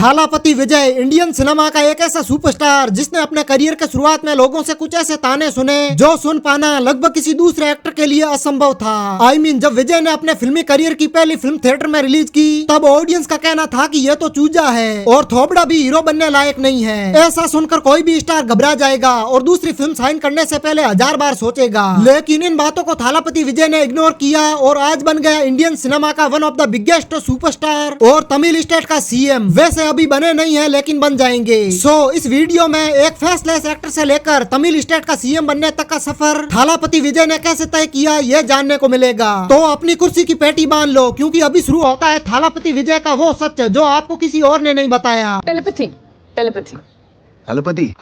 थालापति विजय Indian cinema का एक ऐसा सुपरस्टार जिसने अपने करियर के शुरुआत में लोगों से कुछ ऐसे ताने सुने जो सुन पाना लगभग किसी दूसरे एक्टर के लिए असंभव था। जब विजय ने अपने फिल्मी करियर की पहली फिल्म थिएटर में रिलीज की तब ऑडियंस का कहना था कि ये तो चूजा है और थोबड़ा भी हीरो बनने लायक नहीं है। ऐसा सुनकर कोई भी स्टार घबरा जाएगा और दूसरी फिल्म साइन करने से पहले 1000 बार सोचेगा। लेकिन इन बातों को थालापति विजय ने इग्नोर किया और आज बन गया इंडियन सिनेमा का one of the biggest superstar और तमिल स्टेट का सीएम। वैसे अभी बने नहीं है लेकिन बन जाएंगे। इस वीडियो में एक फेसलेस एक्टर से लेकर तमिल स्टेट का सीएम बनने तक का सफर थालापति विजय ने कैसे तय किया यह जानने को मिलेगा। तो अपनी कुर्सी की पेटी बांध लो क्योंकि अभी शुरू होता है थालापति विजय का वो सच जो आपको किसी और ने नहीं बताया। टेलीपैथी टेलीपैथी हेलोपैथी।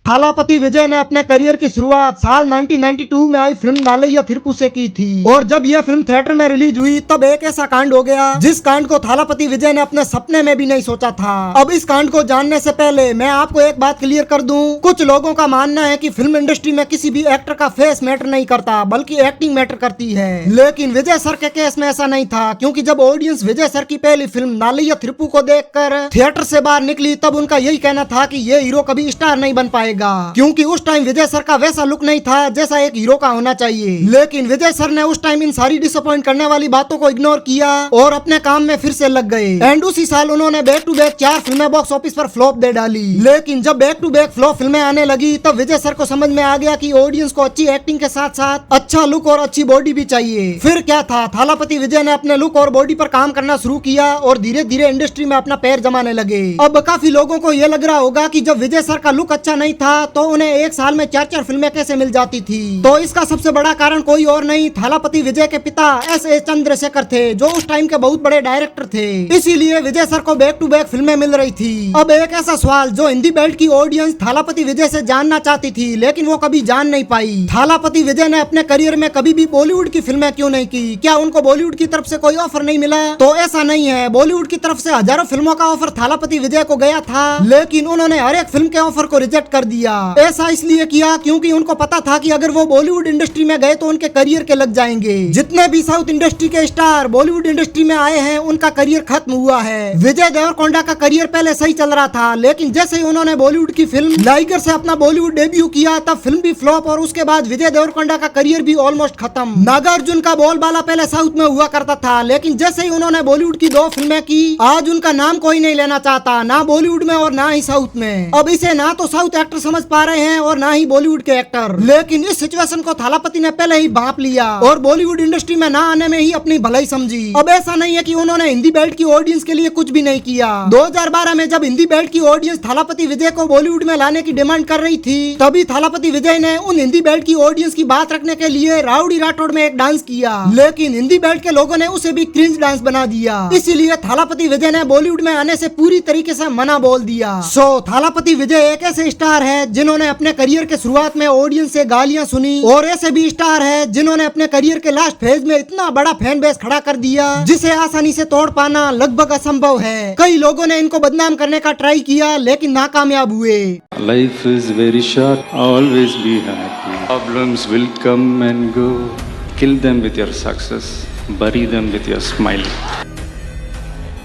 थालापति विजय ने अपने करियर की शुरुआत साल 1992 में आई फिल्म नालैया थिरुप्पु से की थी और जब यह फिल्म थिएटर में रिलीज हुई तब एक ऐसा कांड हो गया जिस कांड को थालापति विजय ने अपने सपने में भी नहीं सोचा था। अब इस कांड को जानने से पहले मैं आपको एक बात क्लियर कर दूं। कुछ लोगों का मानना है कि फिल्म इंडस्ट्री में किसी भी एक्टर का फेस मैटर नहीं करता बल्कि एक्टिंग मैटर करती है, लेकिन विजय सर के केस में ऐसा नहीं था क्योंकि जब ऑडियंस विजय सर की पहली फिल्म नालैया थिरुप्पु को देखकर थिएटर से बाहर निकली तब उनका यही कहना था कि ये हीरो कभी स्टार नहीं बन पाएगा क्योंकि उस टाइम विजय सर का वैसा लुक नहीं था जैसा एक हीरो का होना चाहिए। लेकिन विजय सर ने उस टाइम इन सारी डिसअपॉइंट करने वाली बातों को इग्नोर किया और अपने काम में फिर से लग गए। एंड उसी साल उन्होंने बैक टू बैक 4 फिल्में बॉक्स ऑफिस पर फ्लॉप दे डाली। लेकिन जब बैक टू बैक फ्लॉप फिल्में आने लगी तब विजय सर को समझ में आ गया कि ऑडियंस को अच्छी एक्टिंग के साथ साथ अच्छा लुक और अच्छी बॉडी भी चाहिए। फिर क्या था, थालापति विजय ने अपने लुक और बॉडी पर काम करना शुरू किया और धीरे धीरे इंडस्ट्री में अपना पैर जमाने लगे। अब काफी लोगों को यह लग रहा होगा कि जब विजय सर का लुक अच्छा नहीं था तो उन्हें एक साल में 4-4 फिल्में कैसे मिल जाती थी। तो इसका सबसे बड़ा कारण कोई और नहीं थालापति विजय के पिता S.A. चंद्रशेखर थे जो उस टाइम के बहुत बड़े डायरेक्टर थे। इसीलिए विजय सर को बैक टू बैक फिल्में मिल रही थी। अब एक ऐसा सवाल जो हिंदी बेल्ट की ऑडियंस थालापति विजय से जानना चाहती थी लेकिन वो कभी जान नहीं पाई, थालापति विजय ने अपने करियर में कभी भी बॉलीवुड की फिल्में क्यों नहीं की? क्या उनको बॉलीवुड की तरफ से कोई ऑफर नहीं मिला? तो ऐसा नहीं है, बॉलीवुड की तरफ से हजारों फिल्मों का ऑफर थालापति विजय को गया था लेकिन उन्होंने हर एक फिल्म के ऑफर को रिजेक्ट कर दिया। ऐसा इसलिए किया क्योंकि उनको पता था कि अगर वो बॉलीवुड इंडस्ट्री में गए तो उनके करियर के लग जाएंगे। जितने भी साउथ इंडस्ट्री के स्टार बॉलीवुड इंडस्ट्री में आए हैं उनका करियर खत्म हुआ है। विजय देवरकोंडा का करियर पहले सही चल रहा था लेकिन जैसे ही उन्होंने बॉलीवुड की फिल्म लाइगर से अपना बॉलीवुड डेब्यू किया तब फिल्म भी फ्लॉप और उसके बाद विजय देवरकोंडा का करियर भी ऑलमोस्ट खत्म। नागार्जुन का बोलबाला पहले साउथ में हुआ करता था लेकिन जैसे ही उन्होंने बॉलीवुड की 2 फिल्में की आज उनका नाम कोई नहीं लेना चाहता, ना बॉलीवुड में और ना ही साउथ में। अब इसे ना तो साउथ एक्टर समझ पा रहे हैं और ना ही बॉलीवुड के एक्टर। लेकिन इस सिचुएशन को थालापति ने पहले ही भांप लिया और बॉलीवुड इंडस्ट्री में ना आने में ही अपनी भलाई समझी। अब ऐसा नहीं है कि उन्होंने हिंदी बेल्ट की ऑडियंस के लिए कुछ भी नहीं किया। 2012 में जब हिंदी बेल्ट की ऑडियंस थालापति विजय को बॉलीवुड में लाने की डिमांड कर रही थी तभी थालापति विजय ने उन हिंदी बेल्ट की ऑडियंस की बात रखने के लिए राउडी राठौड़ में एक डांस किया लेकिन हिंदी बेल्ट के लोगों ने उसे भी क्रिंज डांस बना दिया। इसीलिए थालापति विजय ने बॉलीवुड में आने से पूरी तरीके से मना बोल दिया। थालापति विजय एक ऐसे स्टार है जिन्होंने अपने करियर के शुरुआत में ऑडियंस से गालियां सुनी और ऐसे भी स्टार है जिन्होंने अपने करियर के लास्ट फेज में इतना बड़ा फैन बेस खड़ा कर दिया जिसे आसानी से तोड़ पाना लगभग असंभव है। कई लोगों ने इनको बदनाम करने का ट्राई किया लेकिन नाकामयाब हुए। Life is very short, always be happy. Problems will come and go. Kill them with your success, bury them with your smile.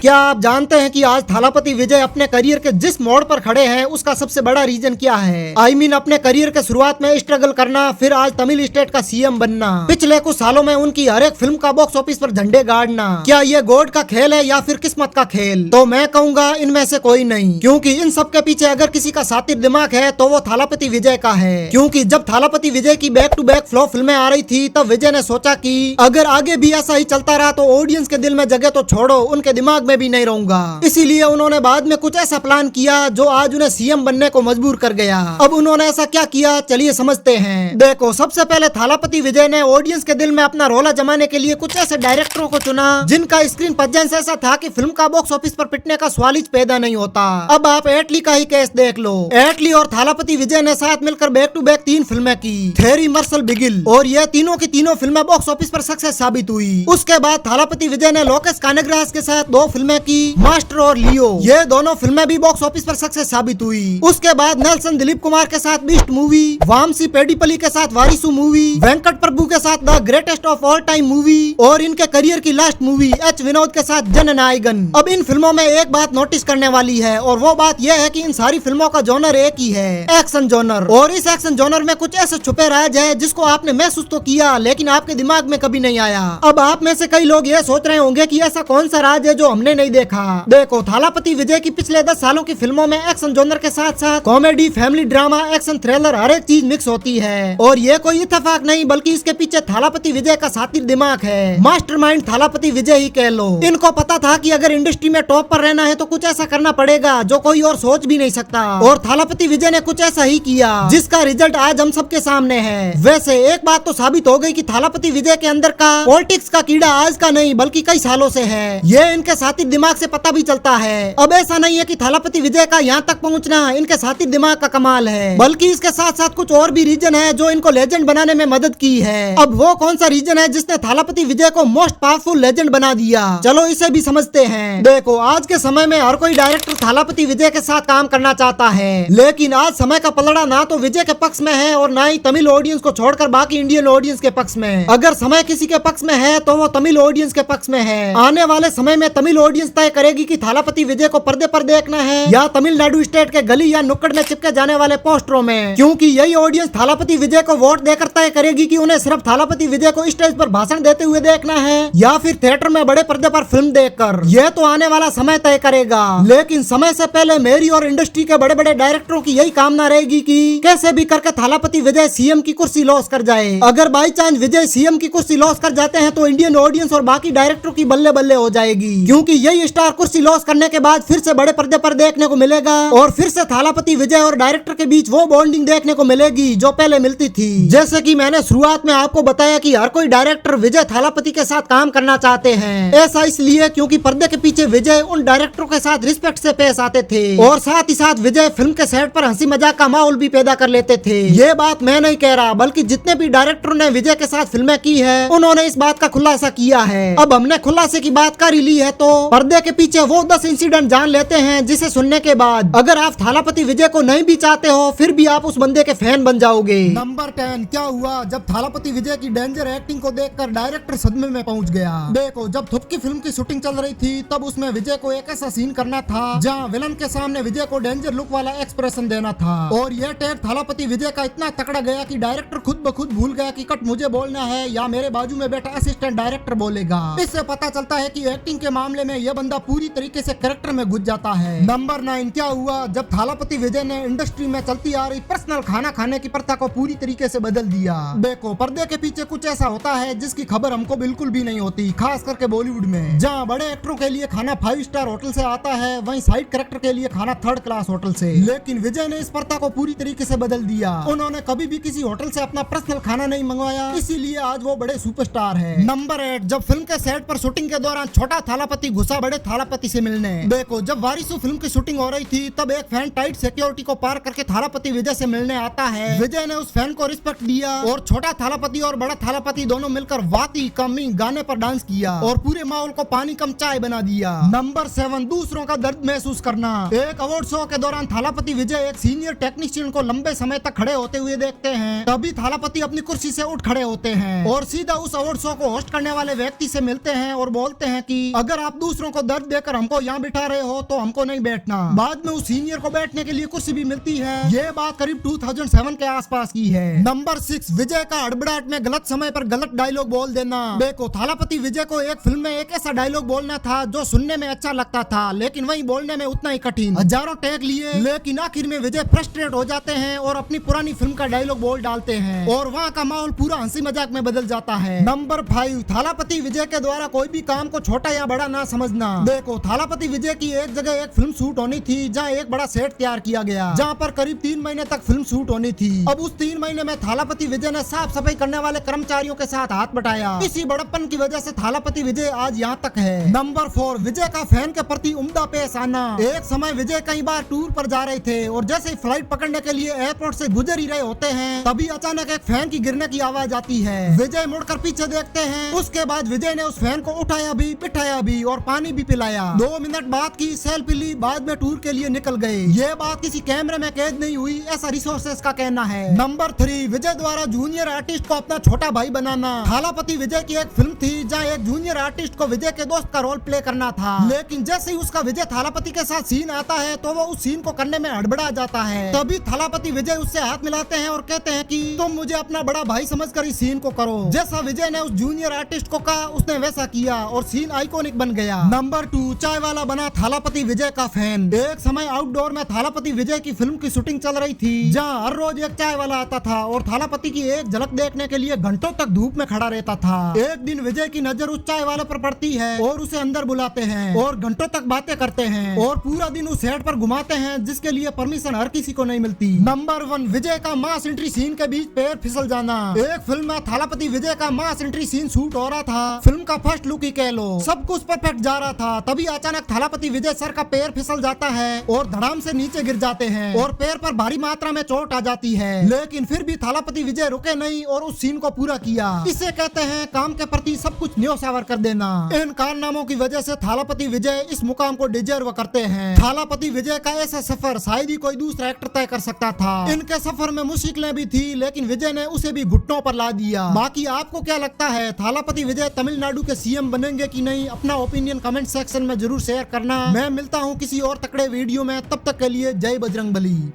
क्या आप जानते हैं कि आज थालापति विजय अपने करियर के जिस मोड़ पर खड़े हैं उसका सबसे बड़ा रीजन क्या है? अपने करियर के शुरुआत में स्ट्रगल करना, फिर आज तमिल स्टेट का सीएम बनना, पिछले कुछ सालों में उनकी हर एक फिल्म का बॉक्स ऑफिस पर झंडे गाड़ना। क्या ये गॉड का खेल है या फिर किस्मत का खेल? तो मैं कहूँगा इनमें से कोई नहीं, क्योंकि इन सब के पीछे अगर किसी का सातिर दिमाग है तो वो थालापति विजय का है। क्योंकि जब थालापति विजय की बैक टू बैक फ्लॉप फिल्में आ रही थी तब विजय ने सोचा कि अगर आगे भी ऐसा ही चलता रहा तो ऑडियंस के दिल में जगह तो छोड़ो उनके दिमाग में भी नहीं रहूंगा। इसीलिए उन्होंने बाद में कुछ ऐसा प्लान किया जो आज उन्हें सीएम बनने को मजबूर कर गया। अब उन्होंने ऐसा क्या किया चलिए समझते हैं। देखो, सबसे पहले थालापति विजय ने ऑडियंस के दिल में अपना रोला जमाने के लिए कुछ ऐसे डायरेक्टरों को चुना जिनका स्क्रीन प्रेजेंस ऐसा था कि फिल्म का बॉक्स ऑफिस पर पिटने का सवाल ही पैदा नहीं होता। अब आप एटली का ही केस देख लो। एटली और थालापति विजय ने साथ मिलकर बैक टू बैक 3 फिल्में की, थेरी मर्सल बिगिल, और ये तीनों की तीनों फिल्में बॉक्स ऑफिस पर सक्सेस साबित हुई। उसके बाद थालापति विजय ने लोकेश कानेग्रास के साथ 2 फिल्में फिल्में की, मास्टर और लियो। ये दोनों फिल्में भी बॉक्स ऑफिस पर सक्सेस साबित हुई। उसके बाद नेल्सन दिलीप कुमार के साथ बीस्ट मूवी, वामसी पेडिपली के साथ वारिसु मूवी, वेंकट प्रभु के साथ the greatest of all time movie और इनके करियर की लास्ट मूवी एच विनोद के साथ जननायकन। अब इन फिल्मों में एक बात नोटिस करने वाली है और वो बात यह है कि इन सारी फिल्मों का जॉनर एक ही है, एक्शन जॉनर। और इस एक्शन जॉनर में कुछ ऐसे छुपे राज है जिसको आपने महसूस तो किया लेकिन आपके दिमाग में कभी नहीं आया। अब आप में से कई लोग ये सोच रहे होंगे कि ऐसा कौन सा राज है जो हमने नहीं देखा। देखो, थालापति विजय की पिछले 10 सालों की फिल्मों में एक्शन जॉनर के साथ साथ comedy, family drama, action, thriller हर एक चीज मिक्स होती है। और ये कोई इत्तेफाक नहीं बल्कि इसके पीछे थालापति विजय का शातिर दिमाग है, मास्टरमाइंड थालापति विजय ही कह लो। इनको पता था कि अगर इंडस्ट्री में टॉप पर रहना है तो कुछ ऐसा करना पड़ेगा जो कोई और सोच भी नहीं सकता। और थालापति विजय ने कुछ ऐसा ही किया जिसका रिजल्ट आज हम सबके सामने है। वैसे एक बात तो साबित हो गई कि थालापति विजय के अंदर का पॉलिटिक्स का कीड़ा आज का नहीं बल्कि कई सालों से है। ये इनके शातिर दिमाग से पता भी चलता है। अब ऐसा नहीं है कि थालापति विजय का यहाँ तक पहुँचना इनके शातिर दिमाग का कमाल है, बल्कि इसके साथ साथ कुछ और भी रीजन है जो इनको लेजेंड बनाने में मदद की है। अब वो कौन सा रीजन है जिसने थालापति विजय को मोस्ट पावरफुल लेजेंड बना दिया, चलो इसे भी समझते हैं। देखो, आज के समय में हर कोई डायरेक्टर थालापति विजय के साथ काम करना चाहता है, लेकिन आज समय का पलड़ा ना तो विजय के पक्ष में है और ना ही तमिल ऑडियंस को छोड़कर बाकी इंडियन ऑडियंस के पक्ष में। अगर समय किसी के पक्ष में है तो वो तमिल ऑडियंस के पक्ष में है। आने वाले समय में तमिल ऑडियंस तय करेगी कि थालापति विजय को पर्दे पर देखना है या तमिलनाडु स्टेट के गली या नुक्कड़ में चिपके जाने वाले पोस्टरों में, क्योंकि यही ऑडियंस थालापति विजय को वोट देकर तय करेगी कि उन्हें सिर्फ थालापति विजय को स्टेज पर भाषण देते हुए देखना है या फिर थिएटर में बड़े पर्दे पर फिल्म देखकर। यह तो आने वाला समय तय करेगा, लेकिन समय से पहले मेरी और इंडस्ट्री के बड़े बड़े डायरेक्टरों की यही कामना रहेगी कि कैसे भी करके थालापति विजय सीएम की कुर्सी लॉस कर जाए। अगर बाई चांस विजय सीएम की कुर्सी लॉस कर जाते हैं तो इंडियन ऑडियंस और बाकी डायरेक्टरों की बल्ले बल्ले हो जाएगी, क्योंकि यही स्टार कुर्सी लॉस करने के बाद फिर से बड़े पर्दे पर देखने को मिलेगा और फिर से थालापति विजय और डायरेक्टर के बीच वो बॉन्डिंग देखने को मिलेगी जो पहले मिलती थी। जैसे कि मैंने शुरुआत में आपको बताया कि हर कोई डायरेक्टर विजय थालापति के साथ काम करना चाहते हैं। ऐसा इसलिए क्योंकि पर्दे के पीछे विजय उन डायरेक्टरों के साथ रिस्पेक्ट से पेश आते थे और साथ ही साथ विजय फिल्म के सेट पर हंसी मजाक का माहौल भी पैदा कर लेते थे। ये बात मैं नहीं कह रहा बल्कि जितने भी डायरेक्टरों ने विजय के साथ फिल्में की है उन्होंने इस बात का खुलासा किया है। अब हमने खुलासे की बात कर ही ली है तो पर्दे के पीछे वो 10 इंसिडेंट जान लेते हैं जिसे सुनने के बाद अगर आप थालापति विजय को नहीं भी चाहते हो फिर भी आप उस बंदे के फैन बन जाओगे। नंबर 10, क्या हुआ जब थालापति विजय की डेंजर एक्टिंग को देखकर डायरेक्टर सदमे में पहुंच गया। देखो, जब थुपकी फिल्म की शूटिंग चल रही थी तब उसमें विजय को एक ऐसा सीन करना था जहां विलन के सामने विजय को डेंजर लुक वाला एक्सप्रेशन देना था और यह टेक थालापति विजय का इतना तकड़ा गया कि डायरेक्टर खुद ब खुद भूल गया कि कट मुझे बोलना है या मेरे बाजू में बैठा असिस्टेंट डायरेक्टर बोलेगा। इससे पता चलता है कि एक्टिंग के मामले में यह बंदा पूरी तरीके से कैरेक्टर में घुस जाता है। नंबर 9, क्या हुआ जब थालापति विजय ने इंडस्ट्री में चलती आ रही पर्सनल खाना खाने की प्रथा को पूरी तरीके से बदल दिया। देखो, पर्दे के पीछे कुछ ऐसा होता है जिसकी खबर हमको बिल्कुल भी नहीं होती, खास करके बॉलीवुड में, जहाँ बड़े एक्टरों के लिए खाना 5 स्टार होटल से आता है वहीं साइड कैरेक्टर के लिए खाना 3rd क्लास होटल से। लेकिन विजय ने इस प्रथा को पूरी तरीके से बदल दिया। उन्होंने कभी भी किसी होटल से अपना पर्सनल खाना नहीं मंगवाया, इसीलिए आज वो बड़े सुपरस्टार है। नंबर 8, जब फिल्म के सेट पर शूटिंग के दौरान छोटा थालापति घुसा बड़े थालापति से मिलने। देखो, जब वारिसु फिल्म की शूटिंग हो रही थी तब एक फैन टाइट सिक्योरिटी को पार करके थालापति विजय से मिलने आता है। विजय ने उस फैन को रिस्पेक्ट दिया और छोटा थालापति और बड़ा थालापति दोनों मिलकर वाती कमी गाने पर डांस किया और पूरे माहौल को पानी कम चाय बना दिया। नंबर 7, दूसरों का दर्द महसूस करना। एक अवार्ड शो के दौरान थालापति विजय एक सीनियर टेक्नीशियन को लंबे समय तक खड़े होते हुए देखते हैं, तभी थालापति अपनी कुर्सी से उठ खड़े होते हैं और सीधा उस अवार्ड शो को होस्ट करने वाले व्यक्ति से मिलते हैं और बोलते हैं कि अगर आप दूसरों को दर्द देकर हमको यहाँ बिठा रहे हो तो हमको नहीं बैठना। बाद में उस सीनियर को बैठने के लिए कुर्सी भी मिलती है। ये बात करीब 2007 के आसपास की है। नंबर 6, विजय का हड़बड़ाहट में गलत समय पर गलत डायलॉग बोल देना। देखो, थालापति विजय को एक फिल्म में एक ऐसा डायलॉग बोलना था जो सुनने में अच्छा लगता था लेकिन वही बोलने में उतना ही कठिन। हजारों टेक लिए लेकिन आखिर में विजय फ्रस्ट्रेट हो जाते हैं और अपनी पुरानी फिल्म का डायलॉग बोल डालते हैं और वहाँ का माहौल पूरा हंसी मजाक में बदल जाता है। नंबर 5, थालापति विजय के द्वारा कोई भी काम को छोटा या बड़ा ना समझना। देखो, थालापति विजय की एक जगह एक फिल्म शूट होनी थी जहाँ एक बड़ा सेट तैयार किया गया जहाँ पर करीब 3 महीने तक फिल्म शूट होनी थी। अब उस 3 महीने में थालापति विजय ने साफ सफाई करने वाले कर्मचारियों के साथ हाथ बटाया। इसी बड़प्पन की वजह से थालापति विजय आज यहाँ तक है। नंबर 4, विजय का फैन के प्रति उम्दा पेश आना। एक समय विजय कई बार टूर पर जा रहे थे और जैसे ही फ्लाइट पकड़ने के लिए एयरपोर्ट से गुजर ही रहे होते हैं तभी अचानक एक फैन की गिरने की आवाज आती है। विजय मुड़कर पीछे देखते हैं, उसके बाद विजय ने उस फैन को उठाया भी, बिठाया भी और पानी भी पिलाया। 2 मिनट बाद की सेल्फी ली, बाद में टूर के लिए निकल गए। ये बात किसी कैमरे में कैद नहीं हुई, ऐसा रिसोर्सेज का कहना है। नंबर 3, विजय द्वारा जूनियर आर्टिस्ट को अपना छोटा भाई बनाना। थालापति विजय की एक फिल्म थी जहाँ एक जूनियर आर्टिस्ट को विजय के दोस्त का रोल प्ले करना था, लेकिन जैसे ही उसका विजय थालापति के साथ सीन आता है तो वो उस सीन को करने में हड़बड़ा जाता है। तभी थालापति विजय उससे हाथ मिलाते हैं और कहते हैं कि तुम मुझे अपना बड़ा भाई समझकर इस सीन को करो। जैसा विजय ने उस जूनियर आर्टिस्ट को कहा उसने वैसा किया और सीन आइकॉनिक बन गया। नंबर 2, चाय वाला बना थालापति विजय का फैन। एक समय आउटडोर में थालापति विजय की फिल्म की शूटिंग चल रही थी, जहाँ हर रोज एक चाय वाला आता था और थालापति की एक झलक देखने के लिए घंटों तक धूप में खड़ा रहता था। एक दिन विजय की नजर उस चाय वाले पर पड़ती है और उसे अंदर बुलाते हैं और घंटों तक बातें करते हैं और पूरा दिन उस सेट पर घुमाते हैं, जिसके लिए परमिशन हर किसी को नहीं मिलती। नंबर 1, विजय का मास एंट्री सीन के बीच पैर फिसल जाना। एक फिल्म में थालापति विजय का मास एंट्री सीन शूट हो रहा था। फिल्म का फर्स्ट लुक ही कह लो, सब कुछ परफेक्ट जा रहा था। तभी अचानक थालापति विजय सर का पैर फिसल जाता है और धड़ाम से नीचे गिर जाते हैं और पैर पर भारी मात्रा में चोट आ जाती है, लेकिन फिर भी थालापति विजय रुके नहीं और उस सीन को पूरा किया। इसे कहते हैं काम के प्रति सब कुछ न्योछावर कर देना। इन कारनामों की वजह से थालापति विजय इस मुकाम को डिजर्व करते हैं। थालापति विजय का ऐसा सफर शायद ही कोई दूसरा एक्टर तय कर सकता था। इनके सफर में मुश्किलें भी थी, लेकिन विजय ने उसे भी घुटनों पर ला दिया। बाकी आपको क्या लगता है, थालापति विजय तमिलनाडु के सीएम बनेंगे कि नहीं? अपना ओपिनियन कमेंट सेक्शन में जरूर शेयर करना। मैं मिलता हूँ किसी और तकड़े वीडियो में, तब तक के लिए जय बजरंगबली।